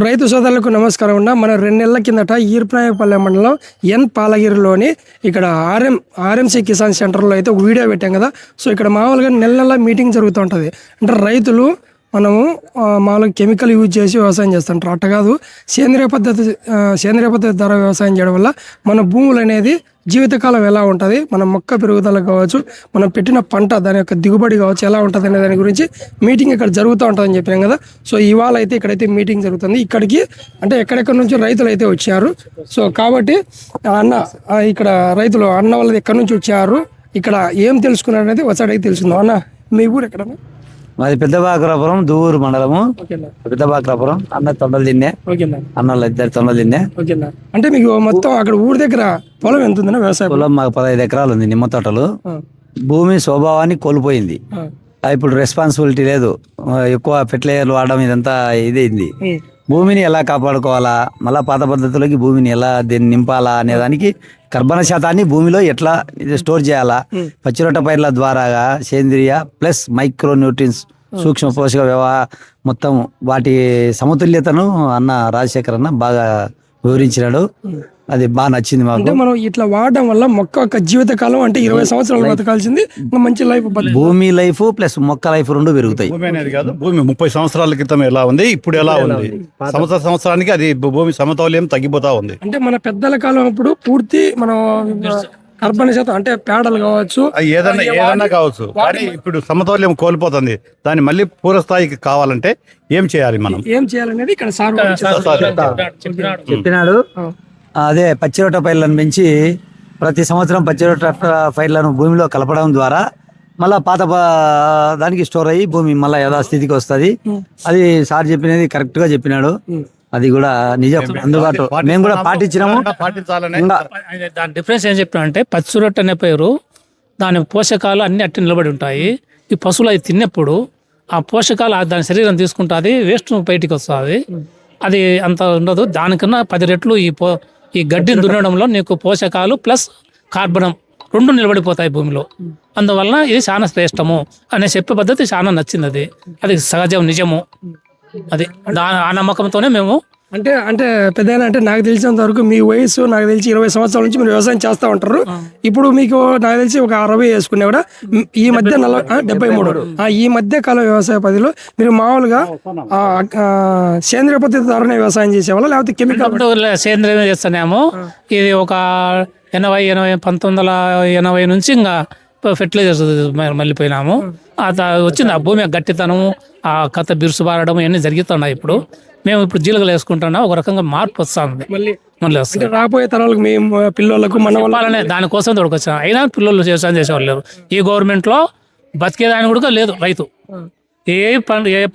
రైతు సోదరులకు నమస్కారం అన్న. మన 2 నెలల కిందట ఈర్పనాయపల్లె మండలం ఎన్ పాలగిరిలోని ఇక్కడ ఆర్ఎంసీ కిసాన్ సెంటర్లో అయితే ఒక వీడియో పెట్టాం కదా. సో ఇక్కడ మామూలుగా నెల మీటింగ్ జరుగుతూ ఉంటుంది. అంటే రైతులు మనము మామూలుగా కెమికల్ యూజ్ చేసి వ్యవసాయం చేస్తుంటారు. అట్ట కాదు, సేంద్రియ పద్ధతి ద్వారా వ్యవసాయం చేయడం వల్ల మన భూములు అనేది జీవితకాలం ఎలా ఉంటుంది, మన మొక్క పెరుగుదల కావచ్చు, మనం పెట్టిన పంట దాని యొక్క దిగుబడి కావచ్చు ఎలా ఉంటుంది అనే దాని గురించి మీటింగ్ ఇక్కడ జరుగుతూ ఉంటుందని చెప్పాం కదా. సో ఇవాళ అయితే ఇక్కడైతే మీటింగ్ జరుగుతుంది. ఇక్కడికి అంటే ఎక్కడెక్కడ నుంచి రైతులు అయితే వచ్చారు. సో కాబట్టి ఇక్కడ రైతులు అన్న వాళ్ళది ఎక్కడి నుంచి వచ్చారు, ఇక్కడ ఏం తెలుసుకున్నారు అనేది ఒకసారి తెలుసుకుందాం. అన్న మీ ఊరు ఎక్కడన్నా? మాది పెద్దబాక్రాపురం, దువ్వూరు మండలము. పెద్దబాక్రాపురం అన్న తొండలు తిన్నే, అన్నలు 2 తొండలు తిన్నే. అంటే మీకు మొత్తం అక్కడ ఊరి దగ్గర పొలం ఎంత ఉందన్న? వ్యవసాయ పొలం మాకు 15 ఎకరాలు ఉంది, నిమ్మ తోటలు. భూమి స్వభావాన్ని కోల్పోయింది. ఇప్పుడు రెస్పాన్సిబిలిటీ లేదు, ఎక్కువ ఫెర్టిలైజర్లు వాడడం ఇదంతా ఇదేంది. భూమిని ఎలా కాపాడుకోవాలా, మళ్ళా పాత పద్ధతులకి భూమిని ఎలా దీన్ని నింపాలా అనే దానికి కర్బన శాతాన్ని భూమిలో ఎట్లా స్టోర్ చేయాలా, పచ్చిరొట్ట పైర్ల ద్వారా సేంద్రియ ప్లస్ మైక్రో న్యూట్రియన్స్ సూక్ష్మ పోషక మొత్తం వాటి సమతుల్యతను అన్న రాజశేఖర్ అన్న బాగా వివరించినాడు. అది బాగా నచ్చింది మాకు. అంటే మనం ఇట్లా వాడడం వల్ల మొక్క యొక్క జీవితకాలం అంటే 20 సంవత్సరాలు బతకాల్సింది, మంచి లైఫ్, భూమి లైఫ్ ప్లస్ మొక్క లైఫ్ 2 పెరుగుతాయి. భూమి అనేది కాదు, భూమి 30 సంవత్సరాల క్రితం ఎలా ఉంది, ఇప్పుడు ఎలా ఉంది, సంవత్సరానికి అది భూమి సమతౌల్యం తగ్గిపోతా ఉంది. అంటే మన పెద్దల కాలం అప్పుడు పూర్తి మనం కర్బన శాతం అంటే పేడలు కావచ్చు, ఏదన్నా కావచ్చు, కానీ ఇప్పుడు సమతౌల్యం కోల్పోతుంది. దాన్ని మళ్ళీ పూర్వస్థాయికి కావాలంటే ఏం చేయాలి, మనం ఏం చేయాలనేది ఇక్కడ సార్ చెప్పినాడు. అదే పచ్చిరొట్ట పైర్లను పెంచి ప్రతి సంవత్సరం పచ్చిరొట్ట పైర్లను భూమిలో కలపడం ద్వారా మళ్ళా పాత దానికి స్టోర్ అయ్యి భూమి మళ్ళా యథాస్థితికి వస్తుంది. అది సార్ చెప్పినది కరెక్ట్ గా చెప్పినాడు. అది కూడా నిజం, అందుబాటు మేము కూడా పాటించినాము. దాని డిఫరెన్స్ ఏం చెప్పినా అంటే, పచ్చిరొట్ట అనే పేరు దాని పోషకాలు అన్ని అట్టి నిలబడి ఉంటాయి. ఈ పశువులు అవి తిన్నప్పుడు ఆ పోషకాలు దాని శరీరం తీసుకుంటుంది, వేస్ట్ బయటికి వస్తుంది. అది అంత ఉండదు. దానికన్నా 10 రెట్లు ఈ గడ్డిని దున్నడంలో నీకు పోషకాలు ప్లస్ కార్బనం 2 నిలబడిపోతాయి భూమిలో. అందువలన ఇది చాలా శ్రేష్టము అనే చెప్పే పద్ధతి చాలా నచ్చింది. అది సహజం, నిజము. అది ఆ నమ్మకంతోనే మేము అంటే పెద్ద అంటే నాకు తెలిసినంత వరకు మీ వయసు నాకు తెలిసి 20 సంవత్సరాల నుంచి మీరు వ్యవసాయం చేస్తూ ఉంటారు. ఇప్పుడు మీకు నాకు తెలిసి ఒక 60 వేసుకునే కూడా ఈ మధ్య 73 ఈ మధ్య కాలం వ్యవసాయ పద్ధతిలో మీరు మామూలుగా సేంద్రియ పద్ధతి ద్వారానే వ్యవసాయం చేసేవాళ్ళ లేకపోతే కెమికల్? సేంద్రియం చేస్తున్నాము. ఇది ఒక 1980 నుంచి ఇంకా ఫెర్టిలైజర్స్ మళ్ళీపోయినాము. వచ్చింది ఆ భూమి గట్టితనం, ఆ కథ బిరుసు బారడం ఇవన్నీ జరుగుతున్నాయి. మేము ఇప్పుడు జీలకలు వేసుకుంటున్నాం. ఒక రకంగా మార్పు వస్తుంది. మళ్ళీ వస్తుంది. రాబోయే తరాలకు మేము పిల్లలకు మన వాళ్ళనే దానికోసం తోడుకొచ్చాం. అయినా పిల్లలు వ్యవసాయం చేసేవాళ్ళు లేరు. ఈ గవర్నమెంట్ లో బతికేదాని కూడా లేదు. రైతు ఏ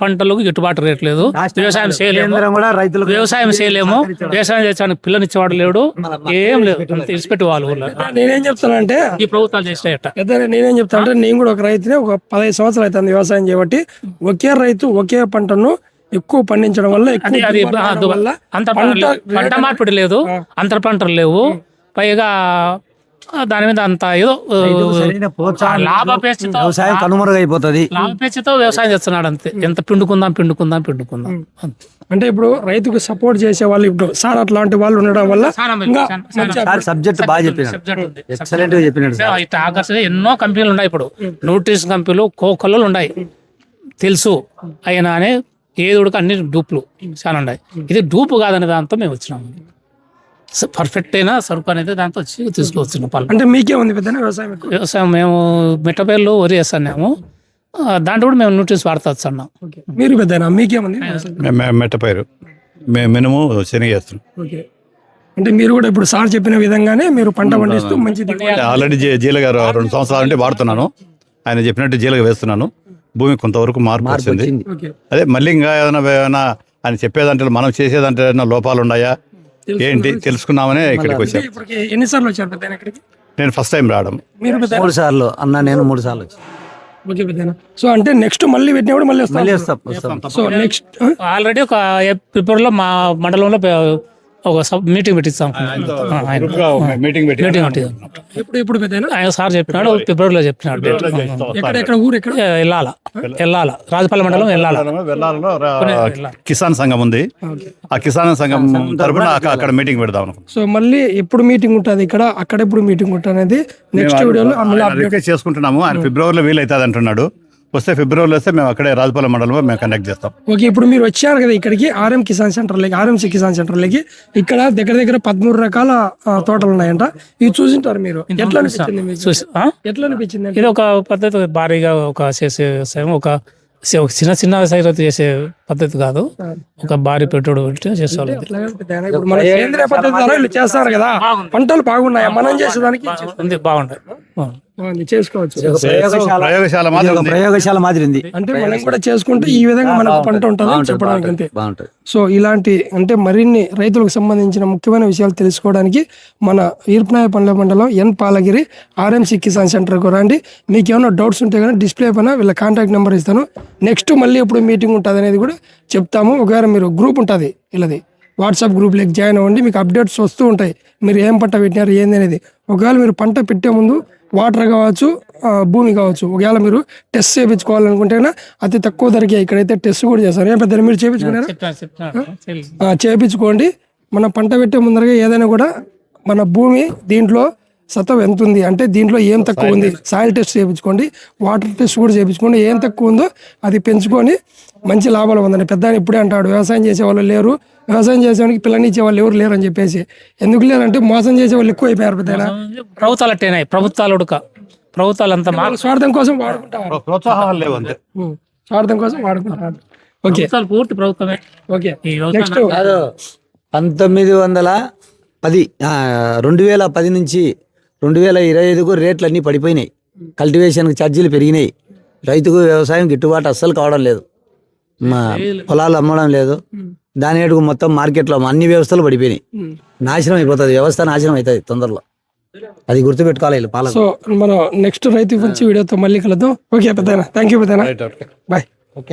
పంటలకు గిట్టుబాటు రేట్ లేదు. వ్యవసాయం చేయలేము, వ్యవసాయం చేయడానికి పిల్లనిచ్చేవాడు లేడు, ఏం లేదు. తెలిసిపెట్టి వాళ్ళు నేనేం చెప్తానంటే, ఈ ప్రభుత్వాలు చేసినట్ట నేనేం చెప్తానంటే, నేను కూడా ఒక రైతునే, ఒక 15 సంవత్సరాలు అవుతుంది వ్యవసాయం చేయబట్టి. ఒకే రైతు ఒకే పంటను ఎక్కువ పండించడం వల్ల పంట మార్పిడి లేదు, అంతర పంటలు లేవు. పైగా దాని మీద అంత ఏదో వ్యవసాయం కనుమరుగైపోతుంది. లాభపేక్షతో వ్యవసాయం చేస్తున్నాడు అంతే. ఎంత పిండుకుందాం. అంటే ఇప్పుడు రైతుకు సపోర్ట్ చేసే వాళ్ళు ఇప్పుడు సార్ అట్లాంటి వాళ్ళు ఉండడం వల్ల సబ్జెక్ట్ బాగా చెప్పినాడు. ఎన్నో కంపెనీలు ఉన్నాయి. ఇప్పుడు న్యూట్రిషన్ కంపెనీలు, కోకొల్లలు ఉన్నాయి తెలుసు. అయినా అనే ఏది ఉడక అన్ని డూప్లు చాలా ఉన్నాయి. ఇది డూపు కాదనే దాంతో మేము వచ్చినాము. పర్ఫెక్ట్ అయినా సరుకు అనేది దాంతో వచ్చి తీసుకొచ్చిన పాలు. అంటే మీకేముంది పెద్ద వ్యవసాయం? మేము మిట్టపేర్లు వరి వేస్తున్నాము. దాంట్లో కూడా మేము న్యూట్రిన్స్ వాడుతున్నాం. మీరు పెద్ద మీకేముంది? మెట్టపైరు, మినుము, శనగ చేస్తున్నాం. అంటే మీరు కూడా ఇప్పుడు సార్ చెప్పిన విధంగానే మీరు పంట పండిస్తూ మంచిది. ఆల్రెడీ జీలగా 2 సంవత్సరాల నుండి వాడుతున్నాను. ఆయన చెప్పినట్టు జీలగా వేస్తున్నాను. భూమి కొంతవరకు మార్పు వచ్చింది. అదే మళ్ళీ ఇంకా ఏదైనా ఆయన చెప్పేదంటే, మనం చేసేదంటే ఏదైనా లోపాలు ఉన్నాయా ఏంటి తెలుసుకున్నామనే ఇక్కడికి వచ్చాను. ఎన్నిసార్లు వచ్చారు పెద్ద ఇక్కడికి? నేను ఫస్ట్ టైం రావడం. మీరు 3 సార్లు అన్న, నేను 3 సార్లు వచ్చాను. సో అంటే నెక్స్ట్ మళ్ళీ పెట్టినప్పుడు మళ్ళీ వస్తాం. సో నెక్స్ట్ ఆల్రెడీ ఒక ఫిబ్రవరిలో మా మండలంలో ఒక మీటింగ్ పెట్టిస్తాం మీటింగ్ పెట్టి మీటింగ్ పెట్టి ఇప్పుడు పెద్దనా ఆయన సార్ చెప్పినాడు ఫిబ్రవరిలో చెప్పినాడు డేట్. ఎక్కడ ఊరు ఎక్కడ వెళ్ళాల రాజపల్లి మండలం వెళ్ళాల. వెల్లాలలో కిసాన్ సంఘం ఉంది. ఆ కిసాన్ సంఘం తరపున అక్కడ మీటింగ్ పెడదాం అనుకుంటున్నాం. సో మళ్ళీ ఎప్పుడు మీటింగ్ ఉంటుంది ఇక్కడ, అక్కడ ఎప్పుడు మీటింగ్ ఉంటుంది అనేది నెక్స్ట్ వీడియోలో రిక్వెస్ట్ చేసుకుంటున్నాము. ఆయన ఫిబ్రవరిలో వీలవుతుంది అంటున్నాడు. వస్తే ఫిబ్రవరిలో వస్తే మేము అక్కడే రాజపాలెం మండలంలో మేము కండక్ట్ చేస్తాం. ఓకే, ఇప్పుడు మీరు వచ్చారు కదా ఇక్కడికి ఆర్ఎం కిసాన్ సెంటర్లకి, ఆర్ఎంసీ కిసాన్ సెంటర్లకి, ఇక్కడ దగ్గర దగ్గర 13 రకాల తోటలు ఉన్నాయంట. ఇవి చూసింటారు మీరు, ఎట్లా అనిపించింది మీకు? ఎట్లా అనిపించింది? ఇది ఒక పద్ధతి, భారీగా ఒక చేసే ఒక చిన్న సైజు చేసే పద్ధతి కాదు, ఒక భారీ పెట్టుబడి పెట్టి చేసేవాళ్ళు. ఇప్పుడు మన సేంద్రియ పద్ధతి ద్వారా వీళ్ళు చేస్తారు కదా, పంటలు బాగున్నాయా? మనం చేసేదానికి ఉంది, బాగుంటాయి, చేసుకోవచ్చు. ప్రయోగశాల మాత్రం ఉంది. ప్రయోగశాల మాదిరి ఉంది. అంటే మనం కూడా చేసుకుంటే ఈ విధంగా మనకు పంట ఉంటుంది చెప్పడానికి అంతే. బాగుంటుంది. సో ఇలాంటి అంటే మరిన్ని రైతులకు సంబంధించిన ముఖ్యమైన విషయాలు తెలుసుకోవడానికి మన ఈర్పనాయపల్లె మండలం ఎన్ పాలగిరి ఆర్ఎంసీ కిసాన్ సెంటర్కు రండి. మీకు ఏమైనా డౌట్స్ ఉంటే కానీ డిస్ప్లే పైన వీళ్ళ కాంటాక్ట్ నెంబర్ ఇస్తాను. నెక్స్ట్ మళ్ళీ ఎప్పుడు మీటింగ్ ఉంటుంది అనేది కూడా చెప్తాము. ఒకవేళ మీరు గ్రూప్ ఉంటుంది వీళ్ళది, వాట్సాప్ గ్రూప్లోకి జాయిన్ అవ్వండి. మీకు అప్డేట్స్ వస్తూ ఉంటాయి, మీరు ఏం పంట పెట్టినారు ఏంది అనేది. ఒకవేళ మీరు పంట పెట్టే ముందు వాటర్ కావచ్చు, భూమి కావచ్చు, ఒకవేళ మీరు టెస్ట్ చేయించుకోవాలనుకుంటే అతి తక్కువ ధరకే ఇక్కడైతే టెస్ట్ కూడా చేస్తారు. ఏం పెద్ద మీరు చేయించుకున్నారా? చేయించుకోండి. మన పంట పెట్టే ముందరగా ఏదైనా కూడా మన భూమి దీంట్లో సత్వం ఎంత ఉంది, అంటే దీంట్లో ఏం తక్కువ ఉంది, సాయిల్ టెస్ట్ చేయించుకోండి, వాటర్ టెస్ట్ కూడా చేయించుకోండి. ఏం తక్కువ ఉందో అది పెంచుకొని మంచి లాభాలు పొందండి. పెద్ద ఇప్పుడే అంటాడు వ్యవసాయం చేసేవాళ్ళు లేరు, వ్యవసాయం చేసేవాళ్ళకి పిల్లనిచ్చే వాళ్ళు ఎవరు లేరు అని చెప్పేసి. ఎందుకు లేరంటే మోసం చేసే వాళ్ళు ఎక్కువ అయిపోయారు. పెద్ద ప్రభుత్వాలు అట్టేనాయి, ప్రభుత్వాలు అంతా స్వార్థం కోసం వాడుకుంటారు, ప్రోత్సాహాలు లేవు అంతే. స్వార్థం కోసం వాడుకుంటారు. ఓకే, పూర్తి ప్రభుత్వమే. ఓకే, నెక్స్ట్ 2010 నుంచి 2025కు రేట్లు అన్నీ పడిపోయినాయి. కల్టివేషన్కి ఛార్జీలు పెరిగినాయి. రైతుకు వ్యవసాయం గిట్టుబాటు అస్సలు కావడం లేదు. పొలాలు అమ్మడం లేదు. దాని ఏడుకు మొత్తం మార్కెట్లో అన్ని వ్యవస్థలు పడిపోయినాయి. నాశనం అయిపోతుంది, వ్యవస్థ నాశనం అవుతుంది తొందరలో. అది గుర్తుపెట్టుకోవాలి పాలన. సో మనం నెక్స్ట్ రైతు మంచి వీడియోతో మళ్ళీ కలుద్దాం. ఓకే పెద్దనా, థ్యాంక్ యూ పెద్దనా, బాయ్. ఓకే.